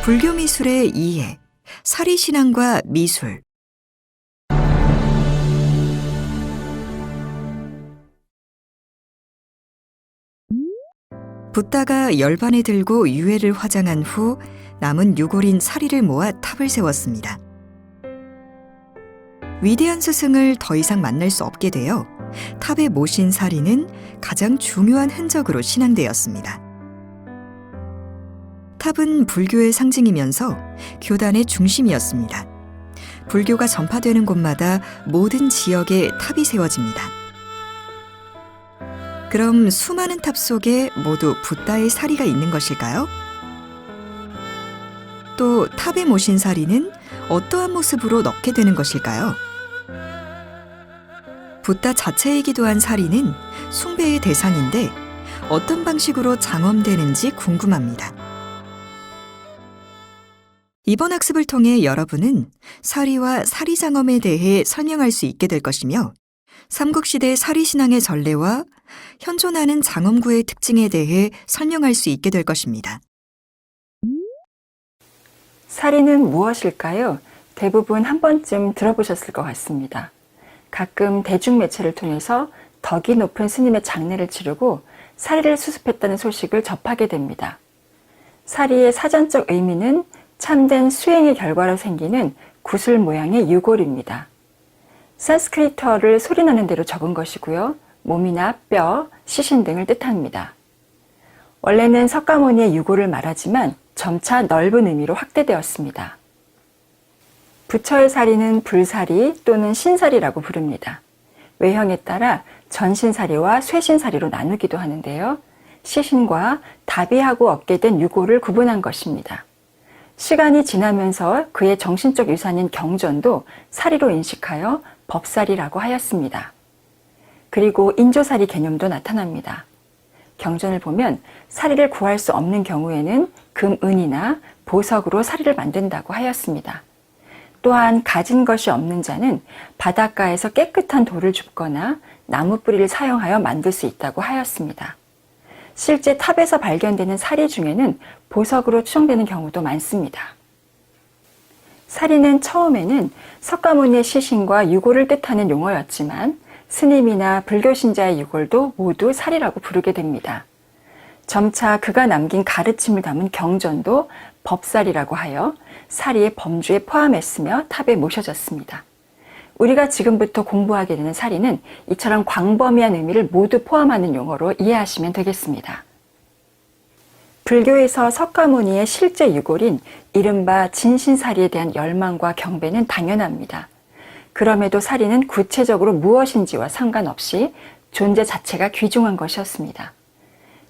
불교 미술의 이해, 사리신앙과 미술. 붓다가 열반에 들고 유해를 화장한 후 남은 유골인 사리를 모아 탑을 세웠습니다. 위대한 스승을 더 이상 만날 수 없게 되어 탑에 모신 사리는 가장 중요한 흔적으로 신앙되었습니다. 탑은 불교의 상징이면서 교단의 중심이었습니다. 불교가 전파되는 곳마다 모든 지역에 탑이 세워집니다. 그럼 수많은 탑 속에 모두 붓다의 사리가 있는 것일까요? 또 탑에 모신 사리는 어떠한 모습으로 넣게 되는 것일까요? 붓다 자체이기도 한 사리는 숭배의 대상인데 어떤 방식으로 장엄되는지 궁금합니다. 이번 학습을 통해 여러분은 사리와 사리장엄에 대해 설명할 수 있게 될 것이며 삼국시대 사리신앙의 전례와 현존하는 장엄구의 특징에 대해 설명할 수 있게 될 것입니다. 사리는 무엇일까요? 대부분 한 번쯤 들어보셨을 것 같습니다. 가끔 대중매체를 통해서 덕이 높은 스님의 장례를 치르고 사리를 수습했다는 소식을 접하게 됩니다. 사리의 사전적 의미는 참된 수행의 결과로 생기는 구슬 모양의 유골입니다. 산스크리트어를 소리나는 대로 적은 것이고요. 몸이나 뼈, 시신 등을 뜻합니다. 원래는 석가모니의 유골을 말하지만 점차 넓은 의미로 확대되었습니다. 부처의 사리는 불사리 또는 신사리라고 부릅니다. 외형에 따라 전신사리와 쇠신사리로 나누기도 하는데요. 시신과 다비하고 얻게 된 유골을 구분한 것입니다. 시간이 지나면서 그의 정신적 유산인 경전도 사리로 인식하여 법사리라고 하였습니다. 그리고 인조사리 개념도 나타납니다. 경전을 보면 사리를 구할 수 없는 경우에는 금, 은이나 보석으로 사리를 만든다고 하였습니다. 또한 가진 것이 없는 자는 바닷가에서 깨끗한 돌을 줍거나 나무 뿌리를 사용하여 만들 수 있다고 하였습니다. 실제 탑에서 발견되는 사리 중에는 보석으로 추정되는 경우도 많습니다. 사리는 처음에는 석가모니의 시신과 유골을 뜻하는 용어였지만 스님이나 불교 신자의 유골도 모두 사리라고 부르게 됩니다. 점차 그가 남긴 가르침을 담은 경전도 법사리라고 하여 사리의 범주에 포함했으며 탑에 모셔졌습니다. 우리가 지금부터 공부하게 되는 사리는 이처럼 광범위한 의미를 모두 포함하는 용어로 이해하시면 되겠습니다. 불교에서 석가모니의 실제 유골인 이른바 진신사리에 대한 열망과 경배는 당연합니다. 그럼에도 사리는 구체적으로 무엇인지와 상관없이 존재 자체가 귀중한 것이었습니다.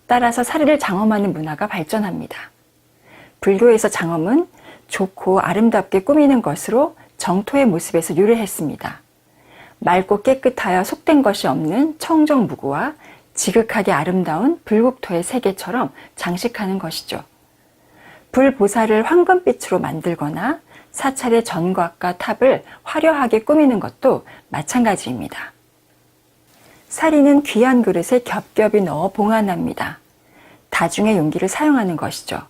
따라서 사리를 장엄하는 문화가 발전합니다. 불교에서 장엄은 좋고 아름답게 꾸미는 것으로 정토의 모습에서 유래했습니다. 맑고 깨끗하여 속된 것이 없는 청정무구와 지극하게 아름다운 불국토의 세계처럼 장식하는 것이죠. 불보살을 황금빛으로 만들거나 사찰의 전곽과 탑을 화려하게 꾸미는 것도 마찬가지입니다. 사리는 귀한 그릇에 겹겹이 넣어 봉안합니다. 다중의 용기를 사용하는 것이죠.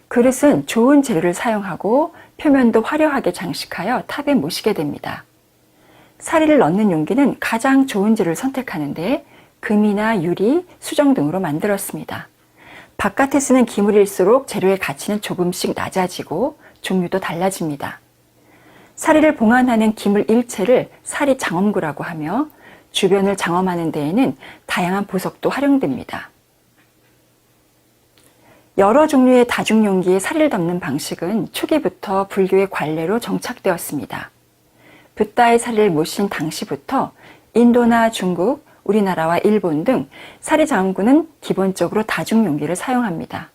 그릇은 좋은 재료를 사용하고 표면도 화려하게 장식하여 탑에 모시게 됩니다. 사리를 넣는 용기는 가장 좋은 재료를 선택하는데 금이나 유리, 수정 등으로 만들었습니다. 바깥에 쓰는 기물일수록 재료의 가치는 조금씩 낮아지고 종류도 달라집니다. 사리를 봉안하는 기물 일체를 사리 장엄구라고 하며 주변을 장엄하는 데에는 다양한 보석도 활용됩니다. 여러 종류의 다중용기에 사리를 담는 방식은 초기부터 불교의 관례로 정착되었습니다. 붓다의 사리를 모신 당시부터 인도나 중국, 우리나라와 일본 등 사리 장엄구는 기본적으로 다중용기를 사용합니다.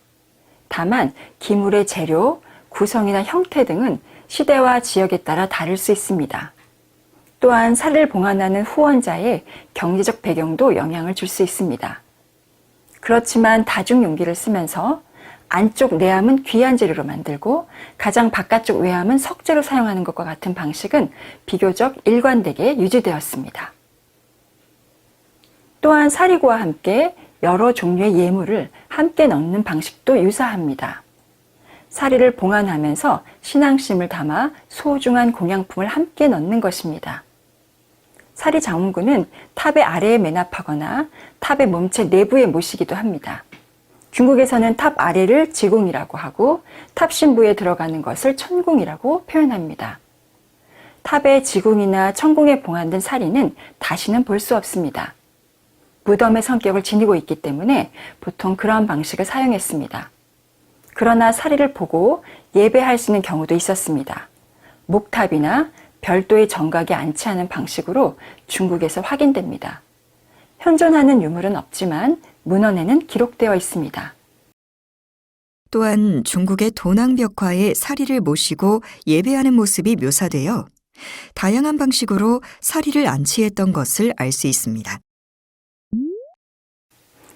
다만 기물의 재료, 구성이나 형태 등은 시대와 지역에 따라 다를 수 있습니다. 또한 사리를 봉안하는 후원자의 경제적 배경도 영향을 줄 수 있습니다. 그렇지만 다중용기를 쓰면서 안쪽 내함은 귀한 재료로 만들고 가장 바깥쪽 외함은 석재로 사용하는 것과 같은 방식은 비교적 일관되게 유지되었습니다. 또한 사리구와 함께 여러 종류의 예물을 함께 넣는 방식도 유사합니다. 사리를 봉안하면서 신앙심을 담아 소중한 공양품을 함께 넣는 것입니다. 사리 장엄구는 탑의 아래에 매납하거나 탑의 몸체 내부에 모시기도 합니다. 중국에서는 탑 아래를 지공이라고 하고 탑 신부에 들어가는 것을 천공이라고 표현합니다. 탑의 지공이나 천공에 봉안된 사리는 다시는 볼 수 없습니다. 무덤의 성격을 지니고 있기 때문에 보통 그런 방식을 사용했습니다. 그러나 사리를 보고 예배할 수 있는 경우도 있었습니다. 목탑이나 별도의 정각에 안치하는 방식으로 중국에서 확인됩니다. 현존하는 유물은 없지만 문헌에는 기록되어 있습니다. 또한 중국의 도낭벽화에 사리를 모시고 예배하는 모습이 묘사되어 다양한 방식으로 사리를 안치했던 것을 알 수 있습니다.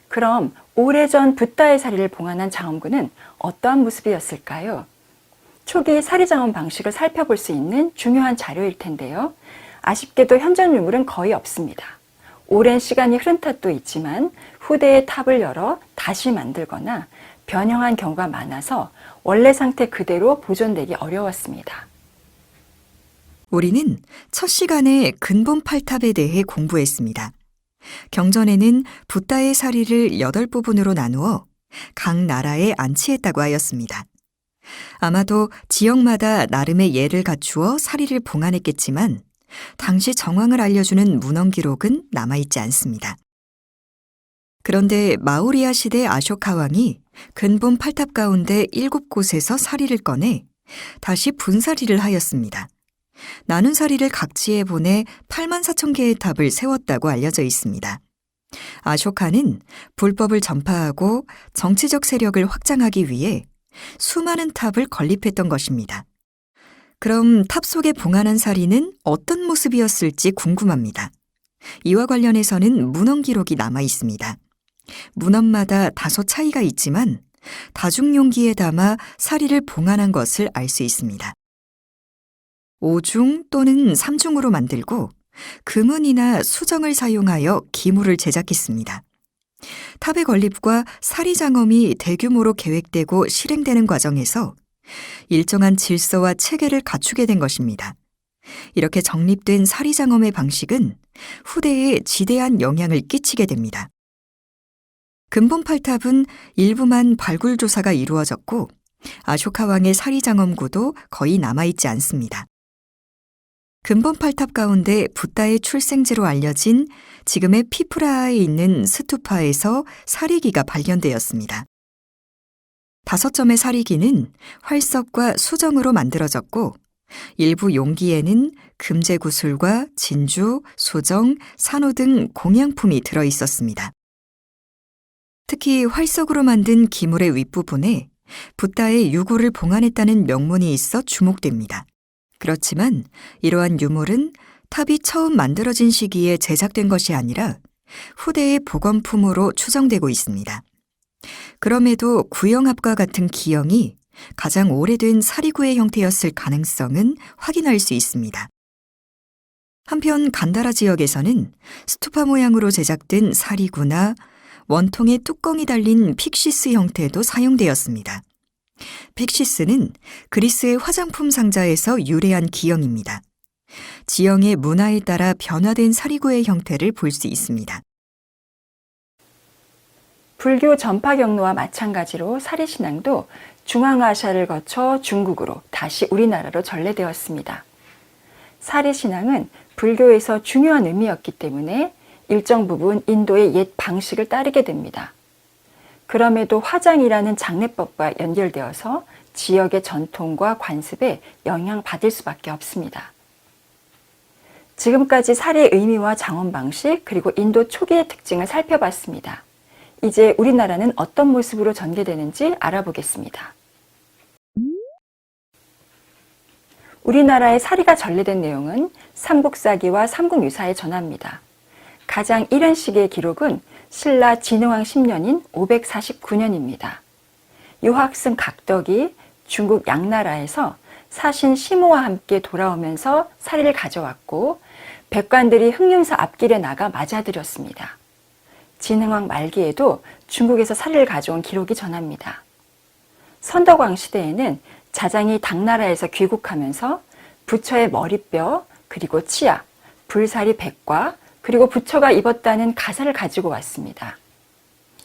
그럼 오래전 붓다의 사리를 봉안한 장엄구는 어떠한 모습이었을까요? 초기 사리 장엄 방식을 살펴볼 수 있는 중요한 자료일 텐데요. 아쉽게도 현존 유물은 거의 없습니다. 오랜 시간이 흐른 탓도 있지만 후대에 탑을 열어 다시 만들거나 변형한 경우가 많아서 원래 상태 그대로 보존되기 어려웠습니다. 우리는 첫 시간에 근본 8탑에 대해 공부했습니다. 경전에는 붓다의 사리를 8부분으로 나누어 각 나라에 안치했다고 하였습니다. 아마도 지역마다 나름의 예를 갖추어 사리를 봉안했겠지만 당시 정황을 알려주는 문헌 기록은 남아있지 않습니다. 그런데 마우리아 시대 아쇼카 왕이 근본 8탑 가운데 7곳에서 사리를 꺼내 다시 분사리를 하였습니다. 나눈 사리를 각지에 보내 84,000개의 탑을 세웠다고 알려져 있습니다. 아쇼카는 불법을 전파하고 정치적 세력을 확장하기 위해 수많은 탑을 건립했던 것입니다. 그럼 탑 속에 봉안한 사리는 어떤 모습이었을지 궁금합니다. 이와 관련해서는 문헌 기록이 남아 있습니다. 문헌마다 다소 차이가 있지만 다중용기에 담아 사리를 봉안한 것을 알 수 있습니다. 5중 또는 3중으로 만들고 금은이나 수정을 사용하여 기물을 제작했습니다. 탑의 건립과 사리 장엄이 대규모로 계획되고 실행되는 과정에서 일정한 질서와 체계를 갖추게 된 것입니다. 이렇게 정립된 사리 장엄의 방식은 후대에 지대한 영향을 끼치게 됩니다. 근본 8탑은 일부만 발굴 조사가 이루어졌고 아쇼카 왕의 사리 장엄구도 거의 남아있지 않습니다. 근본 8탑 가운데 붓다의 출생지로 알려진 지금의 피프라하에 있는 스투파에서 사리기가 발견되었습니다. 5점의 사리기는 활석과 수정으로 만들어졌고 일부 용기에는 금제구슬과 진주, 소정, 산호 등 공양품이 들어있었습니다. 특히 활석으로 만든 기물의 윗부분에 붓다의 유골을 봉안했다는 명문이 있어 주목됩니다. 그렇지만 이러한 유물은 탑이 처음 만들어진 시기에 제작된 것이 아니라 후대의 복원품으로 추정되고 있습니다. 그럼에도 구형합과 같은 기형이 가장 오래된 사리구의 형태였을 가능성은 확인할 수 있습니다. 한편 간다라 지역에서는 스투파 모양으로 제작된 사리구나 원통에 뚜껑이 달린 픽시스 형태도 사용되었습니다. 픽시스는 그리스의 화장품 상자에서 유래한 기형입니다. 지형의 문화에 따라 변화된 사리구의 형태를 볼 수 있습니다. 불교 전파 경로와 마찬가지로 사리신앙도 중앙아시아를 거쳐 중국으로 다시 우리나라로 전래되었습니다. 사리신앙은 불교에서 중요한 의미였기 때문에 일정 부분 인도의 옛 방식을 따르게 됩니다. 그럼에도 화장이라는 장례법과 연결되어서 지역의 전통과 관습에 영향받을 수밖에 없습니다. 지금까지 사리의 의미와 장엄 방식 그리고 인도 초기의 특징을 살펴봤습니다. 이제 우리나라는 어떤 모습으로 전개되는지 알아보겠습니다. 우리나라의 사리가 전래된 내용은 삼국사기와 삼국유사에 전합니다. 가장 이른 시기의 기록은 신라 진흥왕 10년인 549년입니다. 유학승 각덕이 중국 양나라에서 사신 시모와 함께 돌아오면서 사리를 가져왔고 백관들이 흑륜사 앞길에 나가 맞아들였습니다. 진흥왕 말기에도 중국에서 사리를 가져온 기록이 전합니다. 선덕왕 시대에는 자장이 당나라에서 귀국하면서 부처의 머리뼈, 그리고 치아, 불사리 백과, 그리고 부처가 입었다는 가사를 가지고 왔습니다.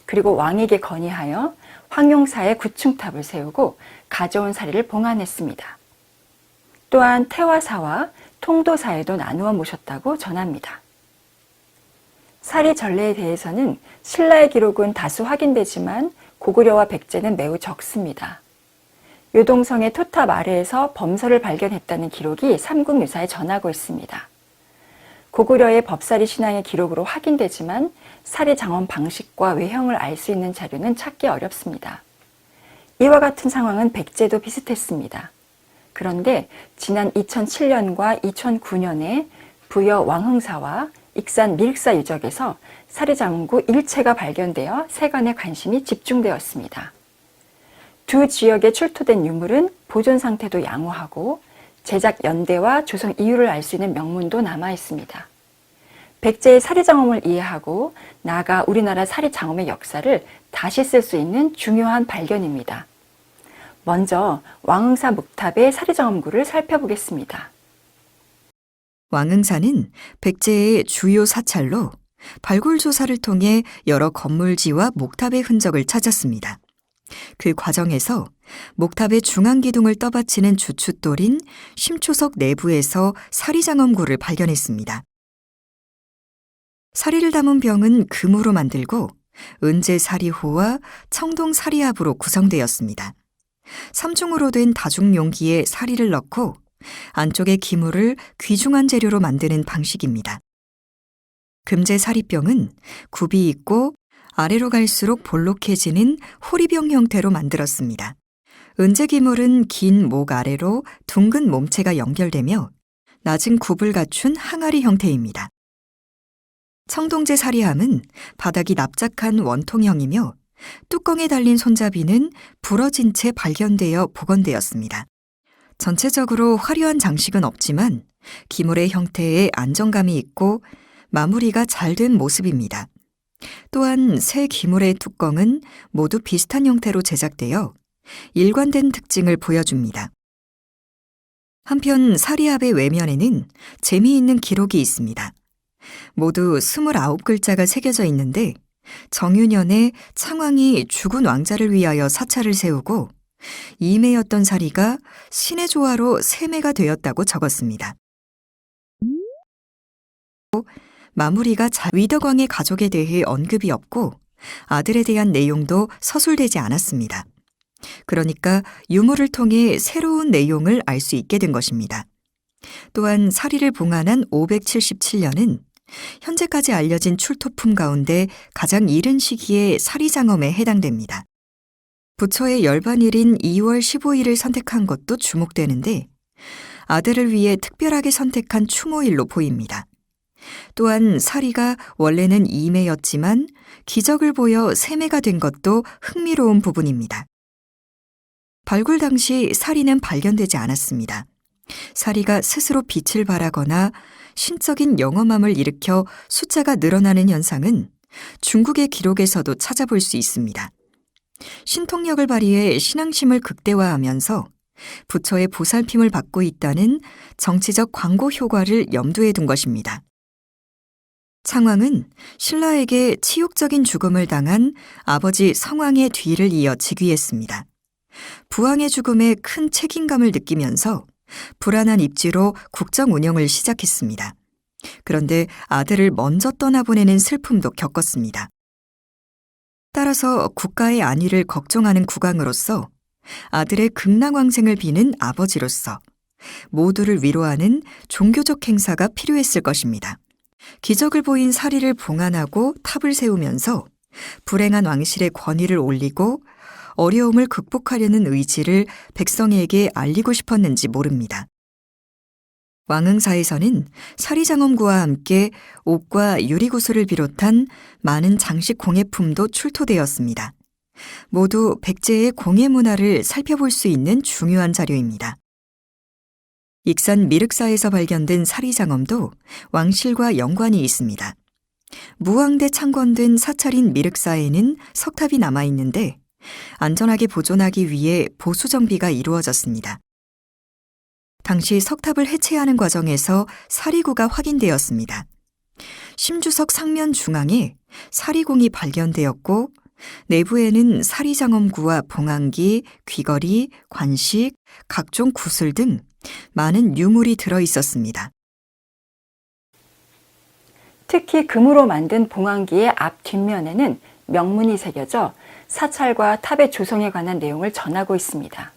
그리고 왕에게 건의하여 황룡사에 구층탑을 세우고 가져온 사리를 봉안했습니다. 또한 태화사와 통도사에도 나누어 모셨다고 전합니다. 사리 전례에 대해서는 신라의 기록은 다수 확인되지만 고구려와 백제는 매우 적습니다. 요동성의 토탑 아래에서 범서를 발견했다는 기록이 삼국유사에 전하고 있습니다. 고구려의 법사리 신앙의 기록으로 확인되지만 사리 장엄 방식과 외형을 알 수 있는 자료는 찾기 어렵습니다. 이와 같은 상황은 백제도 비슷했습니다. 그런데 지난 2007년과 2009년에 부여 왕흥사와 익산 미륵사 유적에서 사리장엄구 일체가 발견되어 세간의 관심이 집중되었습니다. 두 지역에 출토된 유물은 보존 상태도 양호하고 제작 연대와 조성 이유를 알 수 있는 명문도 남아 있습니다. 백제의 사리장엄을 이해하고 나아가 우리나라 사리장엄의 역사를 다시 쓸 수 있는 중요한 발견입니다. 먼저 왕흥사 묵탑의 사리장엄구를 살펴보겠습니다. 왕흥사는 백제의 주요 사찰로 발굴 조사를 통해 여러 건물지와 목탑의 흔적을 찾았습니다. 그 과정에서 목탑의 중앙 기둥을 떠받치는 주춧돌인 심초석 내부에서 사리장엄구를 발견했습니다. 사리를 담은 병은 금으로 만들고 은제 사리호와 청동 사리압으로 구성되었습니다. 삼중으로 된 다중 용기에 사리를 넣고 안쪽에 기물을 귀중한 재료로 만드는 방식입니다. 금제 사리병은 굽이 있고 아래로 갈수록 볼록해지는 호리병 형태로 만들었습니다. 은제 기물은 긴 목 아래로 둥근 몸체가 연결되며 낮은 굽을 갖춘 항아리 형태입니다. 청동제 사리함은 바닥이 납작한 원통형이며 뚜껑에 달린 손잡이는 부러진 채 발견되어 복원되었습니다. 전체적으로 화려한 장식은 없지만 기물의 형태에 안정감이 있고 마무리가 잘 된 모습입니다. 또한 새 기물의 뚜껑은 모두 비슷한 형태로 제작되어 일관된 특징을 보여줍니다. 한편 사리압의 외면에는 재미있는 기록이 있습니다. 모두 29글자가 새겨져 있는데 정유년에 창왕이 죽은 왕자를 위하여 사찰을 세우고 이매였던 사리가 신의 조화로 세매가 되었다고 적었습니다. 마무리가 위덕왕의 가족에 대해 언급이 없고 아들에 대한 내용도 서술되지 않았습니다. 그러니까 유물을 통해 새로운 내용을 알 수 있게 된 것입니다. 또한 사리를 봉안한 577년은 현재까지 알려진 출토품 가운데 가장 이른 시기의 사리장엄에 해당됩니다. 부처의 열반일인 2월 15일을 선택한 것도 주목되는데 아들을 위해 특별하게 선택한 추모일로 보입니다. 또한 사리가 원래는 이매였지만 기적을 보여 세매가 된 것도 흥미로운 부분입니다. 발굴 당시 사리는 발견되지 않았습니다. 사리가 스스로 빛을 발하거나 신적인 영험함을 일으켜 숫자가 늘어나는 현상은 중국의 기록에서도 찾아볼 수 있습니다. 신통력을 발휘해 신앙심을 극대화하면서 부처의 보살핌을 받고 있다는 정치적 광고 효과를 염두에 둔 것입니다. 창왕은 신라에게 치욕적인 죽음을 당한 아버지 성왕의 뒤를 이어 즉위했습니다. 부왕의 죽음에 큰 책임감을 느끼면서 불안한 입지로 국정 운영을 시작했습니다. 그런데 아들을 먼저 떠나보내는 슬픔도 겪었습니다. 따라서 국가의 안위를 걱정하는 국왕으로서 아들의 극락왕생을 비는 아버지로서 모두를 위로하는 종교적 행사가 필요했을 것입니다. 기적을 보인 사리를 봉안하고 탑을 세우면서 불행한 왕실의 권위를 올리고 어려움을 극복하려는 의지를 백성에게 알리고 싶었는지 모릅니다. 왕흥사에서는 사리장엄구와 함께 옥과 유리구슬을 비롯한 많은 장식 공예품도 출토되었습니다. 모두 백제의 공예 문화를 살펴볼 수 있는 중요한 자료입니다. 익산 미륵사에서 발견된 사리장엄도 왕실과 연관이 있습니다. 무왕대 창건된 사찰인 미륵사에는 석탑이 남아있는데 안전하게 보존하기 위해 보수 정비가 이루어졌습니다. 당시 석탑을 해체하는 과정에서 사리구가 확인되었습니다. 심주석 상면 중앙에 사리공이 발견되었고 내부에는 사리장엄구와 봉황기, 귀걸이, 관식, 각종 구슬 등 많은 유물이 들어 있었습니다. 특히 금으로 만든 봉황기의 앞 뒷면에는 명문이 새겨져 사찰과 탑의 조성에 관한 내용을 전하고 있습니다.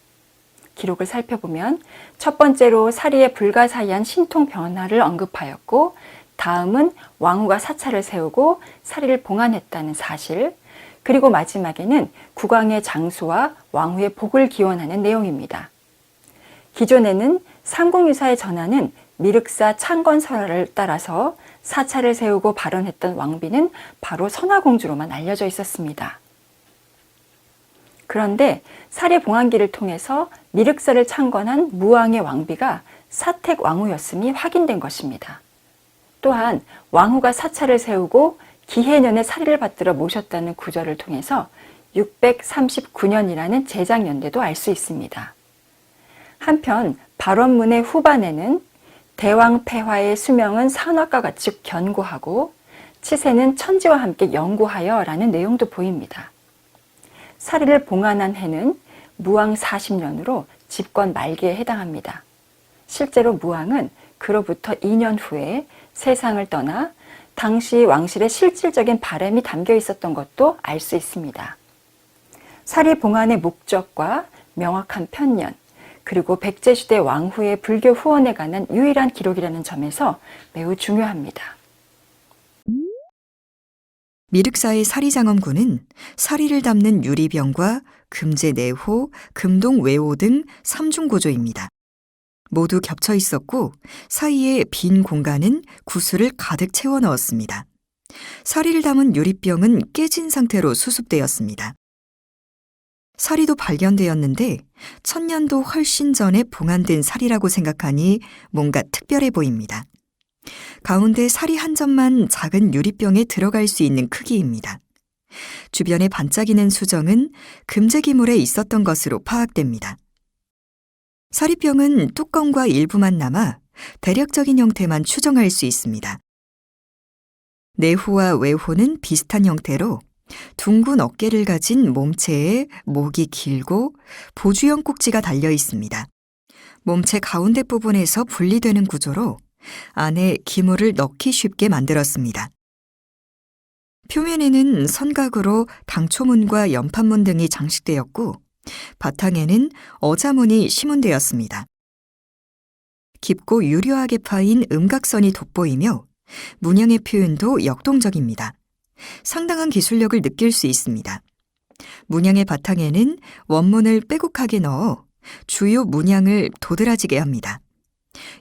기록을 살펴보면 첫 번째로 사리의 불가사의한 신통 변화를 언급하였고, 다음은 왕후가 사찰을 세우고 사리를 봉안했다는 사실, 그리고 마지막에는 국왕의 장수와 왕후의 복을 기원하는 내용입니다. 기존에는 삼국유사에 전하는 미륵사 창건설화를 따라서 사찰을 세우고 발언했던 왕비는 바로 선화공주로만 알려져 있었습니다. 그런데 사리 봉안기를 통해서 미륵사를 창건한 무왕의 왕비가 사택 왕후였음이 확인된 것입니다. 또한 왕후가 사찰을 세우고 기해년에 사리를 받들어 모셨다는 구절을 통해서 639년이라는 제작연대도 알 수 있습니다. 한편 발원문의 후반에는 대왕 폐하의 수명은 산화과 같이 견고하고 치세는 천지와 함께 영구하여 라는 내용도 보입니다. 사리를 봉안한 해는 무왕 40년으로 집권 말기에 해당합니다. 실제로 무왕은 그로부터 2년 후에 세상을 떠나 당시 왕실의 실질적인 바람이 담겨 있었던 것도 알 수 있습니다. 사리 봉안의 목적과 명확한 편년, 그리고 백제시대 왕후의 불교 후원에 관한 유일한 기록이라는 점에서 매우 중요합니다. 미륵사의 사리장엄구는 사리를 담는 유리병과 금제내호, 금동외호 등 3중고조입니다. 모두 겹쳐 있었고 사이에 빈 공간은 구슬을 가득 채워 넣었습니다. 사리를 담은 유리병은 깨진 상태로 수습되었습니다. 사리도 발견되었는데 1000년도 훨씬 전에 봉안된 사리라고 생각하니 뭔가 특별해 보입니다. 가운데 사리 한 점만 작은 유리병에 들어갈 수 있는 크기입니다. 주변에 반짝이는 수정은 금제기물에 있었던 것으로 파악됩니다. 사리병은 뚜껑과 일부만 남아 대략적인 형태만 추정할 수 있습니다. 내호와 외호는 비슷한 형태로 둥근 어깨를 가진 몸체에 목이 길고 보주형 꼭지가 달려 있습니다. 몸체 가운데 부분에서 분리되는 구조로 안에 기물을 넣기 쉽게 만들었습니다. 표면에는 선각으로 당초문과 연판문 등이 장식되었고 바탕에는 어자문이 시문되었습니다. 깊고 유려하게 파인 음각선이 돋보이며 문양의 표현도 역동적입니다. 상당한 기술력을 느낄 수 있습니다. 문양의 바탕에는 원문을 빼곡하게 넣어 주요 문양을 도드라지게 합니다.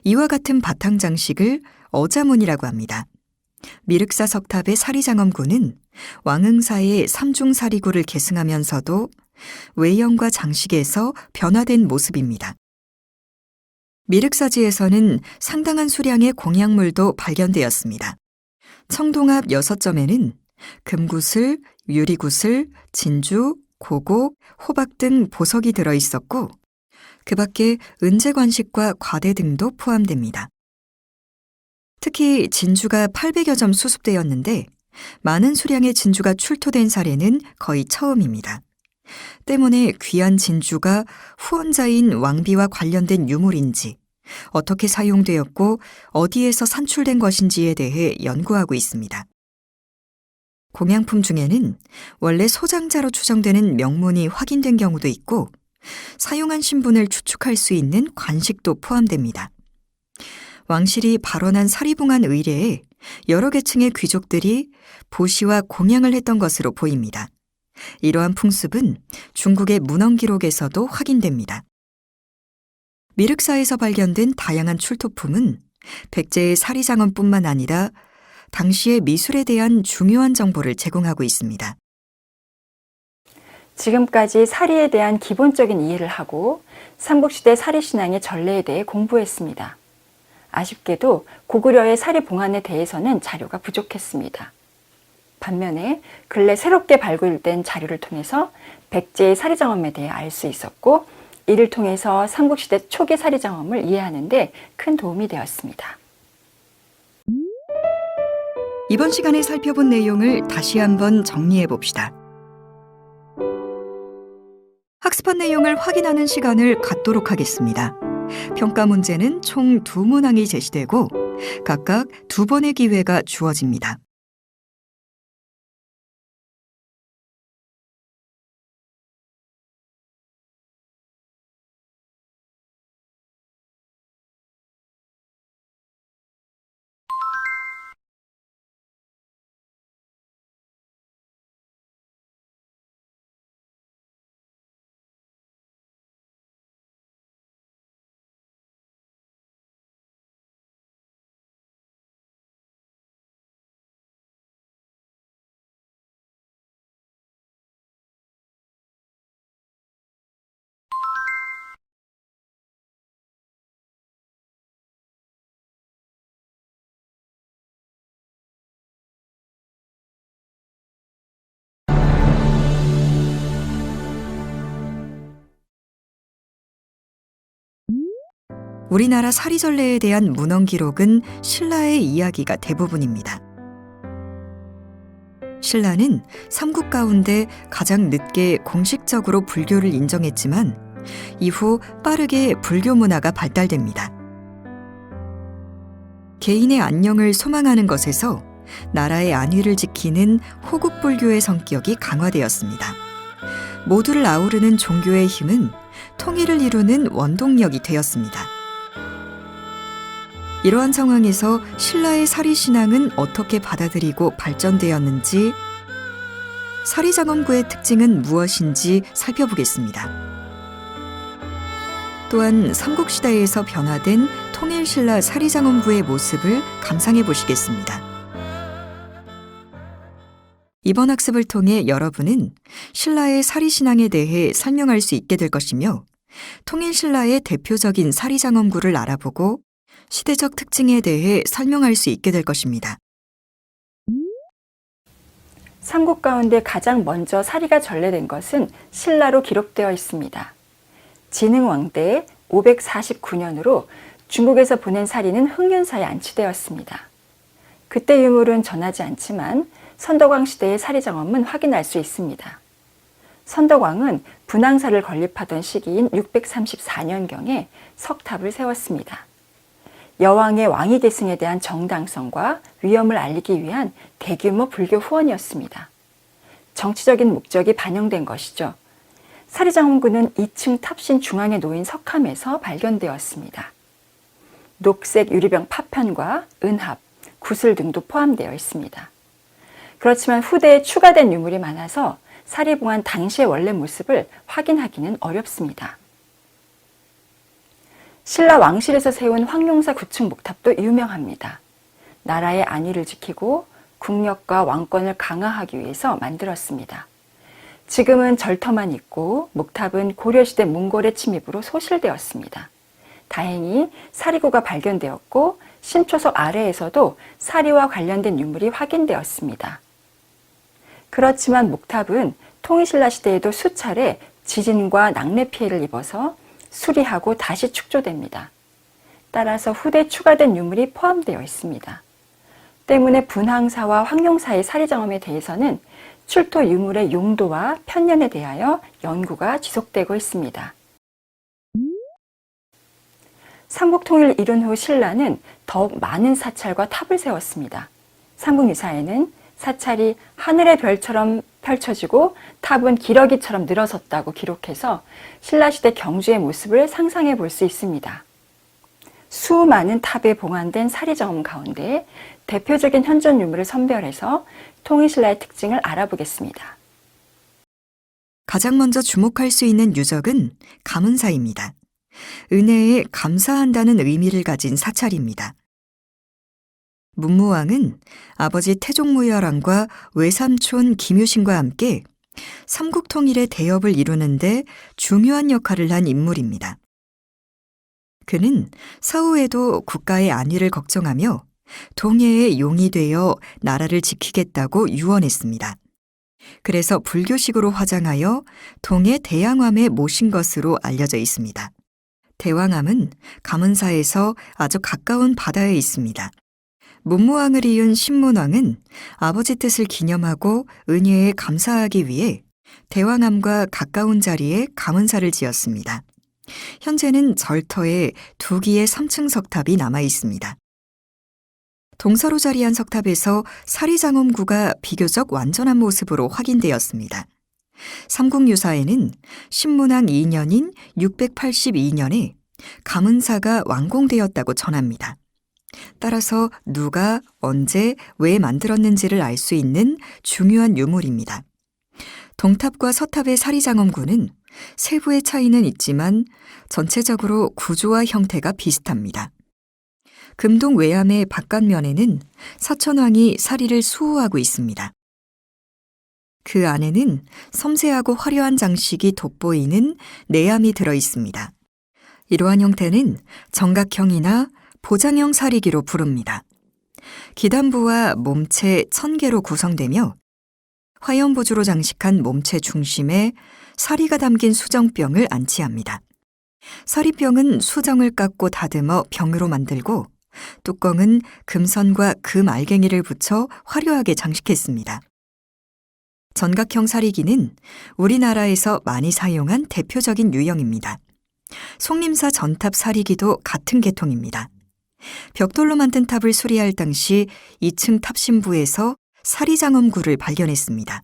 이와 같은 바탕 장식을 어자문이라고 합니다. 미륵사 석탑의 사리장엄구는 왕흥사의 삼중사리구를 계승하면서도 외형과 장식에서 변화된 모습입니다. 미륵사지에서는 상당한 수량의 공약물도 발견되었습니다. 청동합 6점에는 금구슬, 유리구슬, 진주, 고곡, 호박 등 보석이 들어 있었고 그 밖에 은재관식과 과대 등도 포함됩니다. 특히 진주가 800여 점 수습되었는데 많은 수량의 진주가 출토된 사례는 거의 처음입니다. 때문에 귀한 진주가 후원자인 왕비와 관련된 유물인지 어떻게 사용되었고 어디에서 산출된 것인지에 대해 연구하고 있습니다. 공양품 중에는 원래 소장자로 추정되는 명문이 확인된 경우도 있고 사용한 신분을 추측할 수 있는 관식도 포함됩니다. 왕실이 발원한 사리봉안 의뢰에 여러 계층의 귀족들이 보시와 공양을 했던 것으로 보입니다. 이러한 풍습은 중국의 문헌 기록에서도 확인됩니다. 미륵사에서 발견된 다양한 출토품은 백제의 사리장엄뿐만 아니라 당시의 미술에 대한 중요한 정보를 제공하고 있습니다. 지금까지 사리에 대한 기본적인 이해를 하고 삼국시대 사리신앙의 전례에 대해 공부했습니다. 아쉽게도 고구려의 사리 봉안에 대해서는 자료가 부족했습니다. 반면에 근래 새롭게 발굴된 자료를 통해서 백제의 사리장엄에 대해 알 수 있었고, 이를 통해서 삼국시대 초기 사리장엄을 이해하는 데 큰 도움이 되었습니다. 이번 시간에 살펴본 내용을 다시 한번 정리해 봅시다. 학습한 내용을 확인하는 시간을 갖도록 하겠습니다. 평가 문제는 총 2문항이 제시되고 각각 2번의 기회가 주어집니다. 우리나라 사리전래에 대한 문헌 기록은 신라의 이야기가 대부분입니다. 신라는 삼국 가운데 가장 늦게 공식적으로 불교를 인정했지만 이후 빠르게 불교 문화가 발달됩니다. 개인의 안녕을 소망하는 것에서 나라의 안위를 지키는 호국불교의 성격이 강화되었습니다. 모두를 아우르는 종교의 힘은 통일을 이루는 원동력이 되었습니다. 이러한 상황에서 신라의 사리신앙은 어떻게 받아들이고 발전되었는지, 사리장엄구의 특징은 무엇인지 살펴보겠습니다. 또한 삼국시대에서 변화된 통일신라 사리장엄구의 모습을 감상해 보시겠습니다. 이번 학습을 통해 여러분은 신라의 사리신앙에 대해 설명할 수 있게 될 것이며, 통일신라의 대표적인 사리장엄구를 알아보고 시대적 특징에 대해 설명할 수 있게 될 것입니다. 삼국 가운데 가장 먼저 사리가 전래된 것은 신라로 기록되어 있습니다. 진흥왕 때 549년으로 중국에서 보낸 사리는 흥륜사에 안치되었습니다. 그때 유물은 전하지 않지만 선덕왕 시대의 사리장엄은 확인할 수 있습니다. 선덕왕은 분황사를 건립하던 시기인 634년경에 석탑을 세웠습니다. 여왕의 왕위 계승에 대한 정당성과 위험을 알리기 위한 대규모 불교 후원이었습니다. 정치적인 목적이 반영된 것이죠. 사리장엄구는 2층 탑신 중앙에 놓인 석함에서 발견되었습니다. 녹색 유리병 파편과 은합, 구슬 등도 포함되어 있습니다. 그렇지만 후대에 추가된 유물이 많아서 사리봉안 당시의 원래 모습을 확인하기는 어렵습니다. 신라 왕실에서 세운 황룡사 9층 목탑도 유명합니다. 나라의 안위를 지키고 국력과 왕권을 강화하기 위해서 만들었습니다. 지금은 절터만 있고 목탑은 고려시대 몽골의 침입으로 소실되었습니다. 다행히 사리구가 발견되었고 신초석 아래에서도 사리와 관련된 유물이 확인되었습니다. 그렇지만 목탑은 통일신라 시대에도 수차례 지진과 낙뢰 피해를 입어서 수리하고 다시 축조됩니다. 따라서 후대 추가된 유물이 포함되어 있습니다. 때문에 분황사와 황룡사의 사리장엄에 대해서는 출토 유물의 용도와 편년에 대하여 연구가 지속되고 있습니다. 삼국통일을 이룬 후 신라는 더욱 많은 사찰과 탑을 세웠습니다. 삼국유사에는 사찰이 하늘의 별처럼 펼쳐지고 탑은 기러기처럼 늘어섰다고 기록해서 신라시대 경주의 모습을 상상해 볼 수 있습니다. 수많은 탑에 봉안된 사리장엄 가운데 대표적인 현존 유물을 선별해서 통일신라의 특징을 알아보겠습니다. 가장 먼저 주목할 수 있는 유적은 가문사입니다. 은혜에 감사한다는 의미를 가진 사찰입니다. 문무왕은 아버지 태종무열왕과 외삼촌 김유신과 함께 삼국 통일의 대업을 이루는데 중요한 역할을 한 인물입니다. 그는 사후에도 국가의 안위를 걱정하며 동해의 용이 되어 나라를 지키겠다고 유언했습니다. 그래서 불교식으로 화장하여 동해 대왕암에 모신 것으로 알려져 있습니다. 대왕암은 감은사에서 아주 가까운 바다에 있습니다. 문무왕을 이은 신문왕은 아버지 뜻을 기념하고 은혜에 감사하기 위해 대왕암과 가까운 자리에 감은사를 지었습니다. 현재는 절터에 2기의 3층 석탑이 남아 있습니다. 동서로 자리한 석탑에서 사리장엄구가 비교적 완전한 모습으로 확인되었습니다. 삼국유사에는 신문왕 2년인 682년에 감은사가 완공되었다고 전합니다. 따라서 누가 언제 왜 만들었는지를 알 수 있는 중요한 유물입니다. 동탑과 서탑의 사리장엄구는 세부의 차이는 있지만 전체적으로 구조와 형태가 비슷합니다. 금동 외암의 바깥면에는 사천왕이 사리를 수호하고 있습니다. 그 안에는 섬세하고 화려한 장식이 돋보이는 내암이 들어 있습니다. 이러한 형태는 정각형이나 보장형 사리기로 부릅니다. 기단부와 몸체 1000개로 구성되며 화염보주로 장식한 몸체 중심에 사리가 담긴 수정병을 안치합니다. 사리병은 수정을 깎고 다듬어 병으로 만들고 뚜껑은 금선과 금 알갱이를 붙여 화려하게 장식했습니다. 전각형 사리기는 우리나라에서 많이 사용한 대표적인 유형입니다. 송림사 전탑 사리기도 같은 계통입니다. 벽돌로 만든 탑을 수리할 당시 2층 탑신부에서 사리장엄구를 발견했습니다.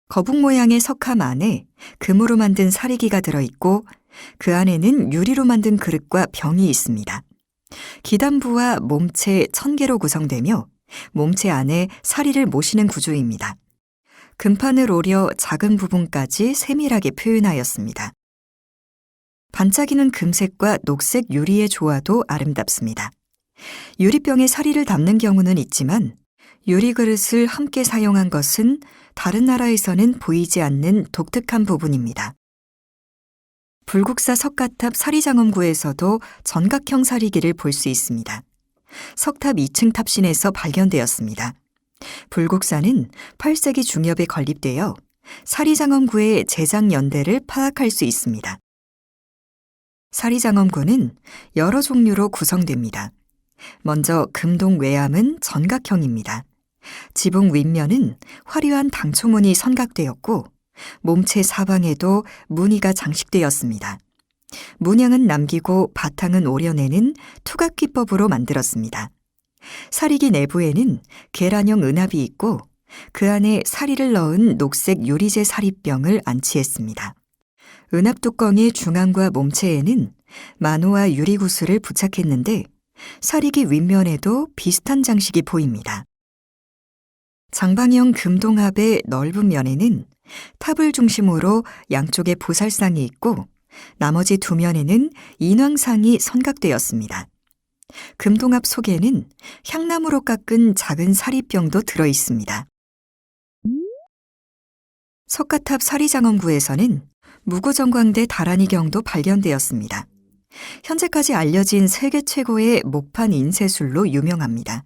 거북 모양의 석함 안에 금으로 만든 사리기가 들어있고 그 안에는 유리로 만든 그릇과 병이 있습니다. 기단부와 몸체 1000개로 구성되며 몸체 안에 사리를 모시는 구조입니다. 금판을 오려 작은 부분까지 세밀하게 표현하였습니다. 반짝이는 금색과 녹색 유리의 조화도 아름답습니다. 유리병에 사리를 담는 경우는 있지만 유리 그릇을 함께 사용한 것은 다른 나라에서는 보이지 않는 독특한 부분입니다. 불국사 석가탑 사리장엄구에서도 전각형 사리기를 볼 수 있습니다. 석탑 2층 탑신에서 발견되었습니다. 불국사는 8세기 중엽에 건립되어 사리장엄구의 제작 연대를 파악할 수 있습니다. 사리장엄구는 여러 종류로 구성됩니다. 먼저 금동 외암은 전각형입니다. 지붕 윗면은 화려한 당초문이 선각되었고 몸체 사방에도 무늬가 장식되었습니다. 문양은 남기고 바탕은 오려내는 투각 기법으로 만들었습니다. 사리기 내부에는 계란형 은합이 있고 그 안에 사리를 넣은 녹색 유리제 사리병을 안치했습니다. 은합 뚜껑의 중앙과 몸체에는 만호와 유리구슬을 부착했는데 사리기 윗면에도 비슷한 장식이 보입니다. 장방형 금동합의 넓은 면에는 탑을 중심으로 양쪽에 보살상이 있고 나머지 2면에는 인왕상이 선각되었습니다. 금동합 속에는 향나무로 깎은 작은 사리병도 들어 있습니다. 석가탑 사리장엄구에서는 무구정광대 다란이경도 발견되었습니다. 현재까지 알려진 세계 최고의 목판 인쇄술로 유명합니다.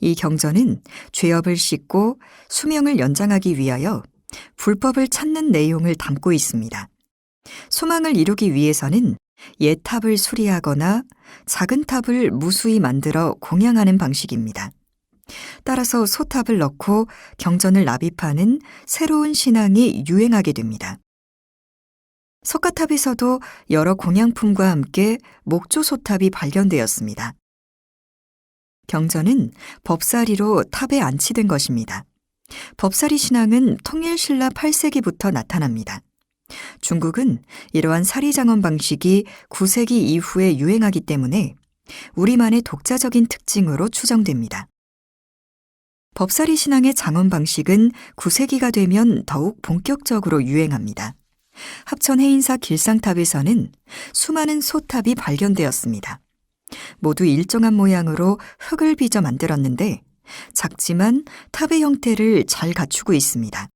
이 경전은 죄업을 씻고 수명을 연장하기 위하여 불법을 찾는 내용을 담고 있습니다. 소망을 이루기 위해서는 옛 탑을 수리하거나 작은 탑을 무수히 만들어 공양하는 방식입니다. 따라서 소탑을 넣고 경전을 납입하는 새로운 신앙이 유행하게 됩니다. 석가탑에서도 여러 공양품과 함께 목조소탑이 발견되었습니다. 경전은 법사리로 탑에 안치된 것입니다. 법사리 신앙은 통일신라 8세기부터 나타납니다. 중국은 이러한 사리장엄 방식이 9세기 이후에 유행하기 때문에 우리만의 독자적인 특징으로 추정됩니다. 법사리 신앙의 장엄 방식은 9세기가 되면 더욱 본격적으로 유행합니다. 합천 해인사 길상탑에서는 수많은 소탑이 발견되었습니다. 모두 일정한 모양으로 흙을 빚어 만들었는데 작지만 탑의 형태를 잘 갖추고 있습니다.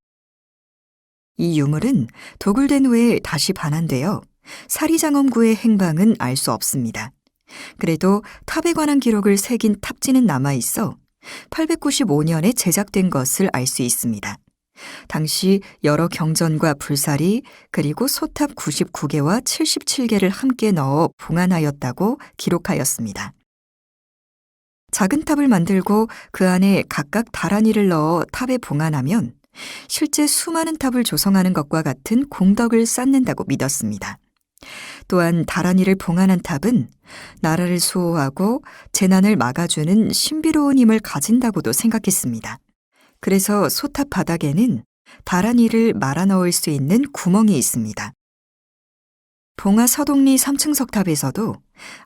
이 유물은 도굴된 후에 다시 반환되어 사리장엄구의 행방은 알 수 없습니다. 그래도 탑에 관한 기록을 새긴 탑지는 남아있어 895년에 제작된 것을 알 수 있습니다. 당시 여러 경전과 불사리 그리고 소탑 99개와 77개를 함께 넣어 봉안하였다고 기록하였습니다. 작은 탑을 만들고 그 안에 각각 다란이를 넣어 탑에 봉안하면 실제 수많은 탑을 조성하는 것과 같은 공덕을 쌓는다고 믿었습니다. 또한 다란이를 봉안한 탑은 나라를 수호하고 재난을 막아주는 신비로운 힘을 가진다고도 생각했습니다. 그래서 소탑 바닥에는 다란이를 말아 넣을 수 있는 구멍이 있습니다. 봉화 서동리 3층 석탑에서도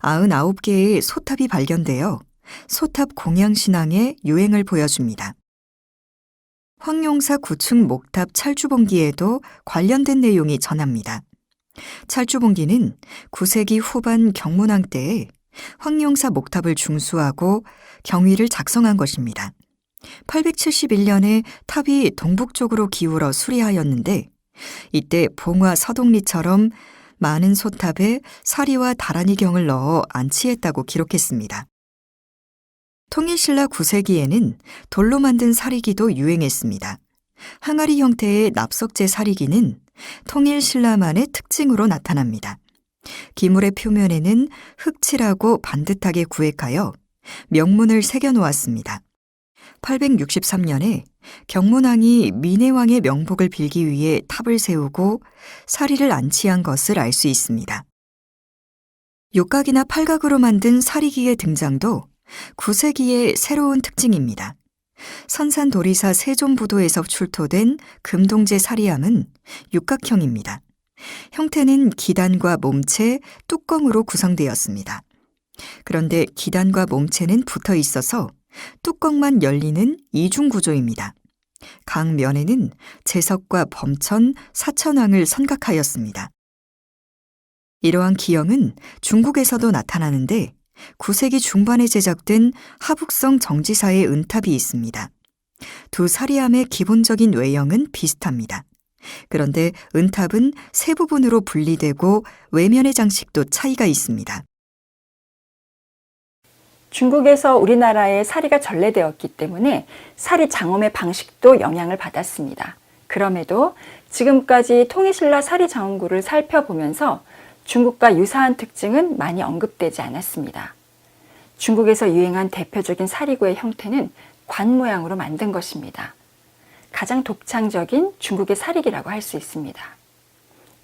99개의 소탑이 발견되어 소탑 공양신앙의 유행을 보여줍니다. 황룡사 9층 목탑 찰주봉기에도 관련된 내용이 전합니다. 찰주봉기는 9세기 후반 경문왕 때에 황룡사 목탑을 중수하고 경위를 작성한 것입니다. 871년에 탑이 동북쪽으로 기울어 수리하였는데 이때 봉화 서동리처럼 많은 소탑에 사리와 다란이 경을 넣어 안치했다고 기록했습니다. 통일신라 9세기에는 돌로 만든 사리기도 유행했습니다. 항아리 형태의 납석제 사리기는 통일신라만의 특징으로 나타납니다. 기물의 표면에는 흑칠하고 반듯하게 구획하여 명문을 새겨놓았습니다. 863년에 경문왕이 민해왕의 명복을 빌기 위해 탑을 세우고 사리를 안치한 것을 알 수 있습니다. 육각이나 팔각으로 만든 사리기의 등장도 9세기의 새로운 특징입니다. 선산도리사 세존부도에서 출토된 금동제 사리함은 육각형입니다. 형태는 기단과 몸체, 뚜껑으로 구성되었습니다. 그런데 기단과 몸체는 붙어 있어서 뚜껑만 열리는 이중구조입니다. 각 면에는 제석과 범천, 사천왕을 선각하였습니다. 이러한 기형은 중국에서도 나타나는데 9세기 중반에 제작된 하북성 정지사의 은탑이 있습니다. 두 사리함의 기본적인 외형은 비슷합니다. 그런데 은탑은 세 부분으로 분리되고 외면의 장식도 차이가 있습니다. 중국에서 우리나라에 사리가 전래되었기 때문에 사리 장엄의 방식도 영향을 받았습니다. 그럼에도 지금까지 통일신라 사리 장엄구를 살펴보면서 중국과 유사한 특징은 많이 언급되지 않았습니다. 중국에서 유행한 대표적인 사리구의 형태는 관 모양으로 만든 것입니다. 가장 독창적인 중국의 사리기라고 할 수 있습니다.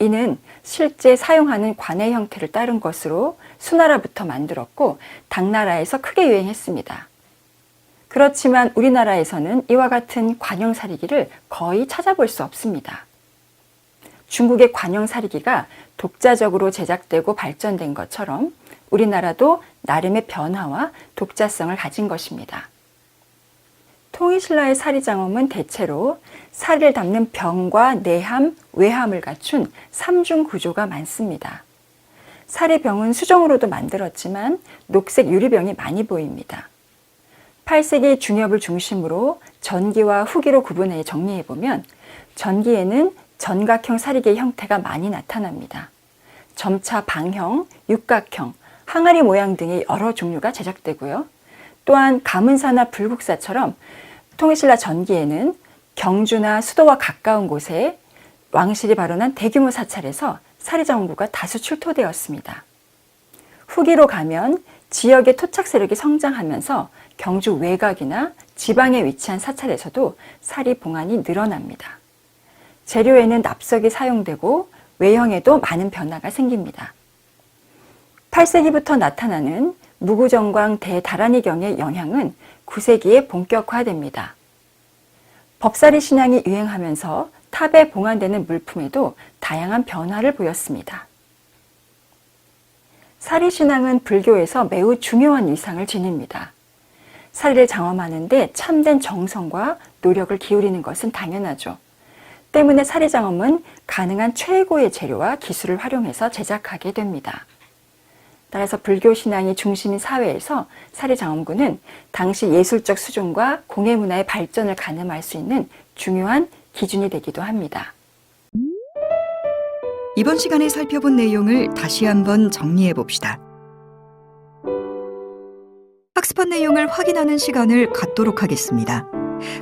이는 실제 사용하는 관의 형태를 따른 것으로 수나라부터 만들었고 당나라에서 크게 유행했습니다. 그렇지만 우리나라에서는 이와 같은 관형 사리기를 거의 찾아볼 수 없습니다. 중국의 관형 사리기가 독자적으로 제작되고 발전된 것처럼 우리나라도 나름의 변화와 독자성을 가진 것입니다. 통일신라의 사리장엄은 대체로 사리를 담는 병과 내함, 외함을 갖춘 3중 구조가 많습니다. 사리병은 수정으로도 만들었지만 녹색 유리병이 많이 보입니다. 8세기 중엽을 중심으로 전기와 후기로 구분해 정리해보면 전기에는 전각형 사리개의 형태가 많이 나타납니다. 점차 방형, 육각형, 항아리 모양 등의 여러 종류가 제작되고요. 또한 가문사나 불국사처럼 통일신라 전기에는 경주나 수도와 가까운 곳에 왕실이 발원한 대규모 사찰에서 사리장엄구가 다수 출토되었습니다. 후기로 가면 지역의 토착 세력이 성장하면서 경주 외곽이나 지방에 위치한 사찰에서도 사리 봉안이 늘어납니다. 재료에는 납석이 사용되고 외형에도 많은 변화가 생깁니다. 8세기부터 나타나는 무구정광 대다란이경의 영향은 9세기에 본격화됩니다. 법사리 신앙이 유행하면서 탑에 봉안되는 물품에도 다양한 변화를 보였습니다. 사리 신앙은 불교에서 매우 중요한 위상을 지닙니다. 사리를 장엄하는 데 참된 정성과 노력을 기울이는 것은 당연하죠. 때문에 사리장엄은 가능한 최고의 재료와 기술을 활용해서 제작하게 됩니다. 따라서 불교 신앙이 중심인 사회에서 사리장엄구는 당시 예술적 수준과 공예문화의 발전을 가늠할 수 있는 중요한 기준이 되기도 합니다. 이번 시간에 살펴본 내용을 다시 한번 정리해 봅시다. 학습한 내용을 확인하는 시간을 갖도록 하겠습니다.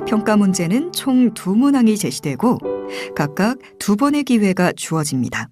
평가 문제는 총 2문항이 제시되고 각각 2번의 기회가 주어집니다.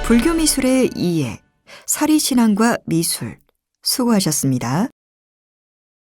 불교 미술의 이해, 사리신앙과 미술, 수고하셨습니다.